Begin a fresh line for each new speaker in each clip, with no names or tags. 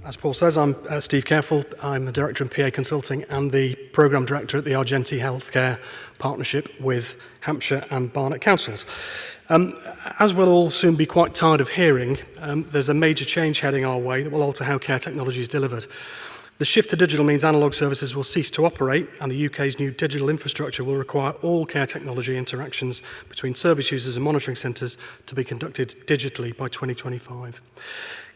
As Paul says, I'm Steve Carefull. I'm the Director in PA Consulting and the Programme Director at the Argenti Healthcare Partnership with Hampshire and Barnet Councils. As we'll all soon be quite tired of hearing, there's a major change heading our way that will alter how care technology is delivered. The shift to digital means analogue services will cease to operate, and the UK's new digital infrastructure will require all care technology interactions between service users and monitoring centres to be conducted digitally by 2025.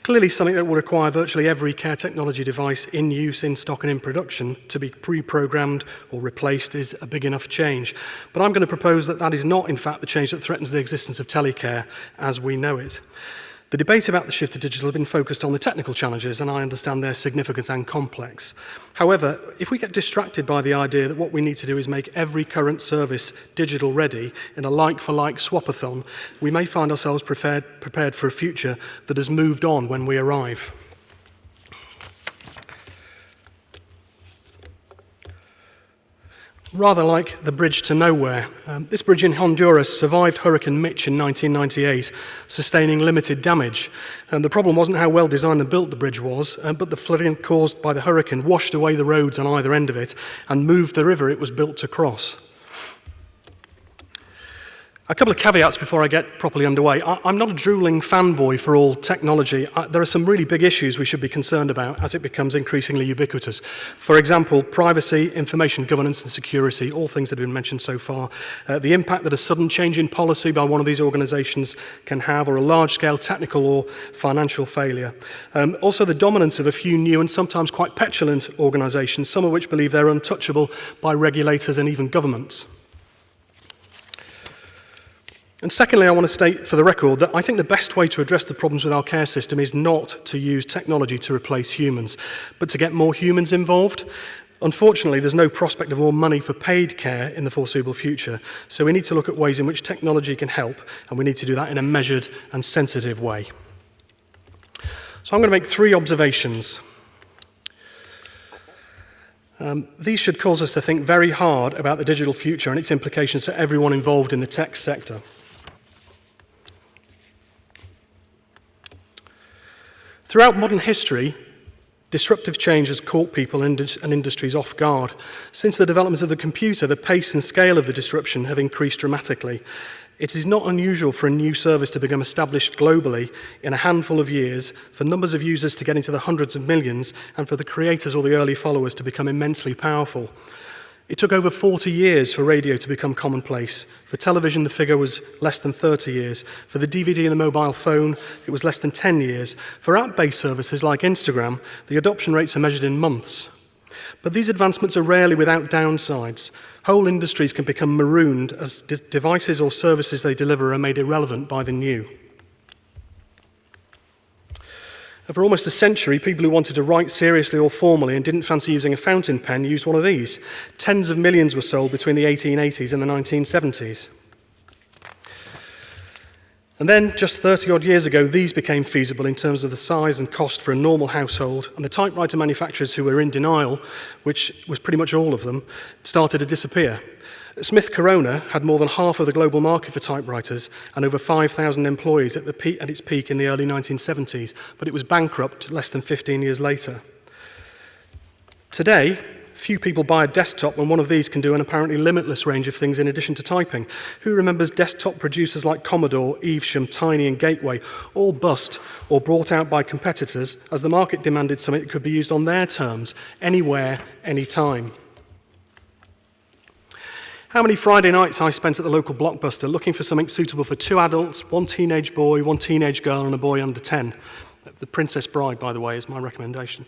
Clearly something that will require virtually every care technology device in use, in stock and in production to be pre-programmed or replaced is a big enough change. But I'm going to propose that that is not, in fact, the change that threatens the existence of telecare as we know it. The debate about the shift to digital has been focused on the technical challenges, and I understand they're significant and complex. However, if we get distracted by the idea that what we need to do is make every current service digital ready in a like-for-like swap-a-thon, we may find ourselves prepared for a future that has moved on when we arrive. Rather like the bridge to nowhere. This bridge in Honduras survived Hurricane Mitch in 1998, sustaining limited damage. The problem wasn't how well designed and built the bridge was, but the flooding caused by the hurricane washed away the roads on either end of it and moved the river it was built to cross. A couple of caveats before I get properly underway. I'm not a drooling fanboy for all technology. There are some really big issues we should be concerned about as it becomes increasingly ubiquitous. For example, privacy, information governance and security, all things that have been mentioned so far. The impact that a sudden change in policy by one of these organisations can have, or a large-scale technical or financial failure. Also the dominance of a few new and sometimes quite petulant organisations, some of which believe they're untouchable by regulators and even governments. And secondly, I want to state for the record that I think the best way to address the problems with our care system is not to use technology to replace humans, but to get more humans involved. Unfortunately, there's no prospect of more money for paid care in the foreseeable future, so we need to look at ways in which technology can help, and we need to do that in a measured and sensitive way. So I'm going to make three observations. These should cause us to think very hard about the digital future and its implications for everyone involved in the tech sector. Throughout modern history, disruptive change has caught people and industries off guard. Since the development of the computer, the pace and scale of the disruption have increased dramatically. It is not unusual for a new service to become established globally in a handful of years, for numbers of users to get into the hundreds of millions, and for the creators or the early followers to become immensely powerful. It took over 40 years for radio to become commonplace. For television, the figure was less than 30 years. For the DVD and the mobile phone, it was less than 10 years. For app-based services like Instagram, the adoption rates are measured in months. But these advancements are rarely without downsides. Whole industries can become marooned as devices or services they deliver are made irrelevant by the new. For almost a century, people who wanted to write seriously or formally and didn't fancy using a fountain pen used one of these. Tens of millions were sold between the 1880s and the 1970s. And then, just 30-odd years ago, these became feasible in terms of the size and cost for a normal household, and the typewriter manufacturers who were in denial, which was pretty much all of them, started to disappear. Smith Corona had more than half of the global market for typewriters and over 5,000 employees at its peak in the early 1970s, but it was bankrupt less than 15 years later. Today, few people buy a desktop when one of these can do an apparently limitless range of things in addition to typing. Who remembers desktop producers like Commodore, Evesham, Tiny and Gateway, all bust or brought out by competitors as the market demanded something that could be used on their terms, anywhere, anytime? How many Friday nights I spent at the local Blockbuster looking for something suitable for two adults, one teenage boy, one teenage girl and a boy under 10. The Princess Bride, by the way, is my recommendation.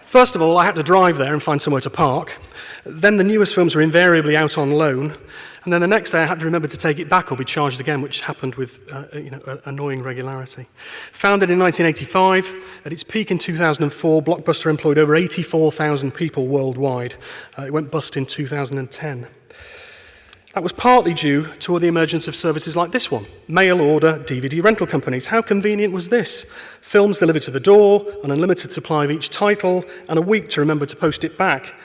First of all, I had to drive there and find somewhere to park. Then the newest films were invariably out on loan. And then the next day I had to remember to take it back or be charged again, which happened with annoying regularity. Founded in 1985, at its peak in 2004, Blockbuster employed over 84,000 people worldwide. It went bust in 2010. That was partly due to the emergence of services like this one, mail-order DVD rental companies. How convenient was this? Films delivered to the door, an unlimited supply of each title, and a week to remember to post it back.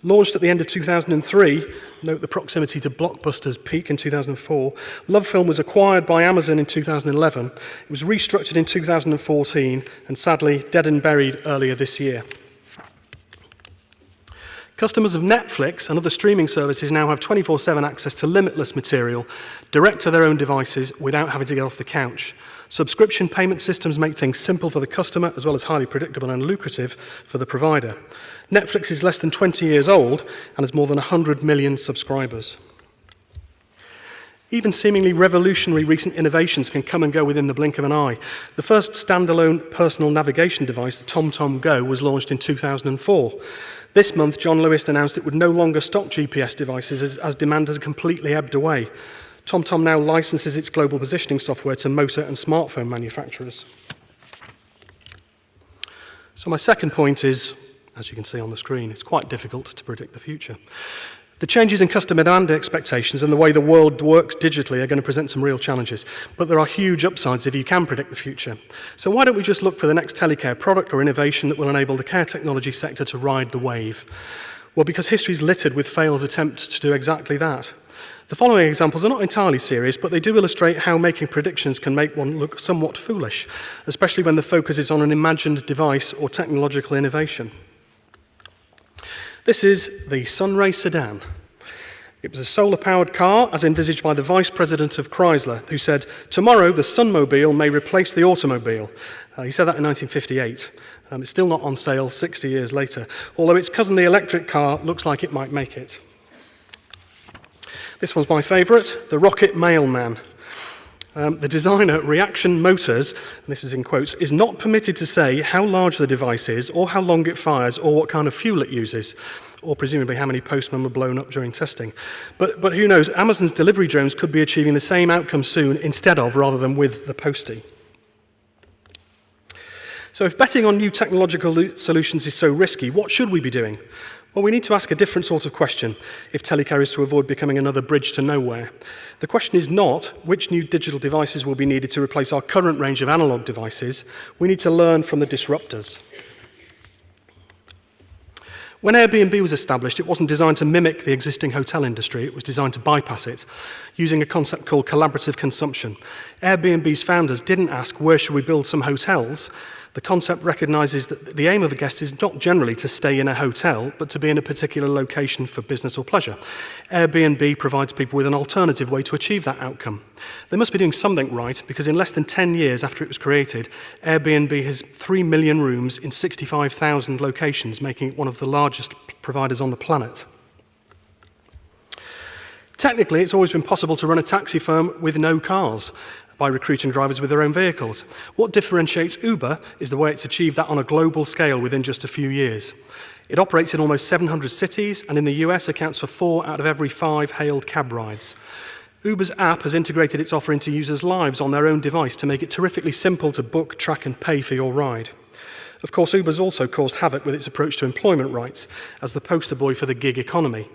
Launched at the end of 2003, note the proximity to Blockbuster's peak in 2004, LoveFilm was acquired by Amazon in 2011. It was restructured in 2014 and sadly dead and buried earlier this year. Customers of Netflix and other streaming services now have 24/7 access to limitless material direct to their own devices without having to get off the couch. Subscription payment systems make things simple for the customer as well as highly predictable and lucrative for the provider. Netflix is less than 20 years old and has more than 100 million subscribers. Even seemingly revolutionary recent innovations can come and go within the blink of an eye. The first standalone personal navigation device, the TomTom Go, was launched in 2004. This month, John Lewis announced it would no longer stock GPS devices as demand has completely ebbed away. TomTom now licenses its global positioning software to motor and smartphone manufacturers. So my second point is, as you can see on the screen, it's quite difficult to predict the future. The changes in customer demand expectations and the way the world works digitally are going to present some real challenges, but there are huge upsides if you can predict the future. So why don't we just look for the next Telecare product or innovation that will enable the care technology sector to ride the wave? Well, because history is littered with failed attempts to do exactly that. The following examples are not entirely serious, but they do illustrate how making predictions can make one look somewhat foolish, especially when the focus is on an imagined device or technological innovation. This is the Sunray sedan. It was a solar-powered car, as envisaged by the vice president of Chrysler, who said, "Tomorrow the Sunmobile may replace the automobile." He said that in 1958. It's still not on sale 60 years later, although its cousin, the electric car, looks like it might make it. This one's my favourite, the Rocket Mailman. The designer, Reaction Motors, and this is in quotes, is not permitted to say how large the device is or how long it fires or what kind of fuel it uses, or presumably how many postmen were blown up during testing. But who knows, Amazon's delivery drones could be achieving the same outcome soon instead of rather than with the postie. So if betting on new technological solutions is so risky, what should we be doing? Well, we need to ask a different sort of question if Telecare is to avoid becoming another bridge to nowhere. The question is not which new digital devices will be needed to replace our current range of analog devices. We need to learn from the disruptors. When Airbnb was established, it wasn't designed to mimic the existing hotel industry. It was designed to bypass it, using a concept called collaborative consumption. Airbnb's founders didn't ask, where should we build some hotels? The concept recognizes that the aim of a guest is not generally to stay in a hotel, but to be in a particular location for business or pleasure. Airbnb provides people with an alternative way to achieve that outcome. They must be doing something right, because in less than 10 years after it was created, Airbnb has 3 million rooms in 65,000 locations, making it one of the largest providers on the planet. Technically, it's always been possible to run a taxi firm with no cars, by recruiting drivers with their own vehicles. What differentiates Uber is the way it's achieved that on a global scale within just a few years. It operates in almost 700 cities, and in the US accounts for 4 out of every 5 hailed cab rides. Uber's app has integrated its offer into users' lives on their own device to make it terrifically simple to book, track, and pay for your ride. Of course, Uber's also caused havoc with its approach to employment rights as the poster boy for the gig economy.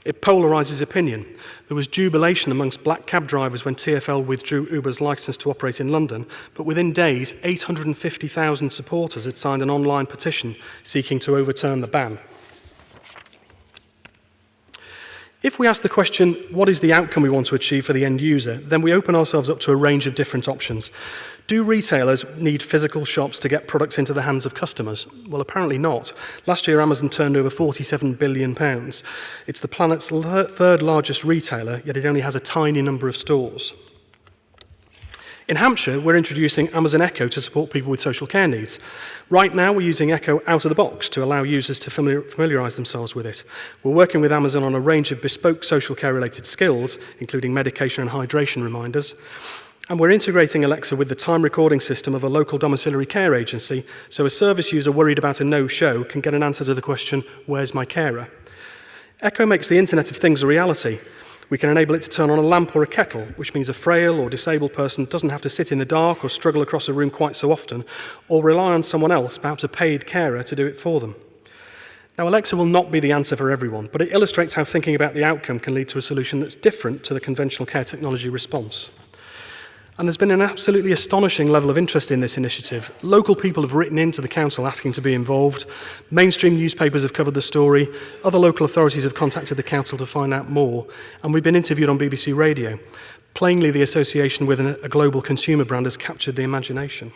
It polarizes opinion. There was jubilation amongst black cab drivers when TfL withdrew Uber's license to operate in London, but within days, 850,000 supporters had signed an online petition seeking to overturn the ban. If we ask the question, what is the outcome we want to achieve for the end user, then we open ourselves up to a range of different options. Do retailers need physical shops to get products into the hands of customers? Well, apparently not. Last year, Amazon turned over £47 billion. It's the planet's third largest retailer, yet it only has a tiny number of stores. In Hampshire, we're introducing Amazon Echo to support people with social care needs. Right now, we're using Echo out of the box to allow users to familiarise themselves with it. We're working with Amazon on a range of bespoke social care-related skills, including medication and hydration reminders. And we're integrating Alexa with the time recording system of a local domiciliary care agency, so a service user worried about a no-show can get an answer to the question, where's my carer? Echo makes the Internet of Things a reality. We can enable it to turn on a lamp or a kettle, which means a frail or disabled person doesn't have to sit in the dark or struggle across a room quite so often, or rely on someone else, perhaps a paid carer, to do it for them. Now, Alexa will not be the answer for everyone, but it illustrates how thinking about the outcome can lead to a solution that's different to the conventional care technology response. And there's been an absolutely astonishing level of interest in this initiative. Local people have written into the council asking to be involved. Mainstream newspapers have covered the story. Other local authorities have contacted the council to find out more. And we've been interviewed on BBC Radio. Plainly, the association with a global consumer brand has captured the imagination.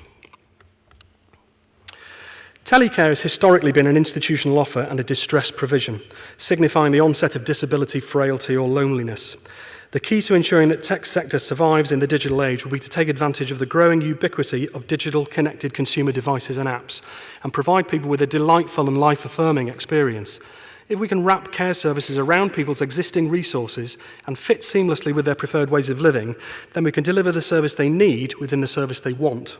Telecare has historically been an institutional offer and a distress provision, signifying the onset of disability, frailty or loneliness. The key to ensuring that tech sector survives in the digital age will be to take advantage of the growing ubiquity of digital connected consumer devices and apps and provide people with a delightful and life-affirming experience. If we can wrap care services around people's existing resources and fit seamlessly with their preferred ways of living, then we can deliver the service they need within the service they want.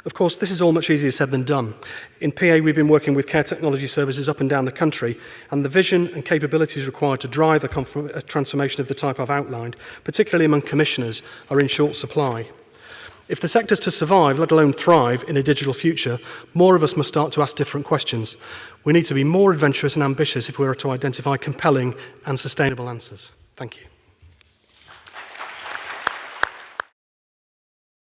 Of course, this is all much easier said than done. In PA, we've been working with care technology services up and down the country, and the vision and capabilities required to drive a transformation of the type I've outlined, particularly among commissioners, are in short supply. If the sector's to survive, let alone thrive, in a digital future, more of us must start to ask different questions. We need to be more adventurous and ambitious if we are to identify compelling and sustainable answers. Thank you.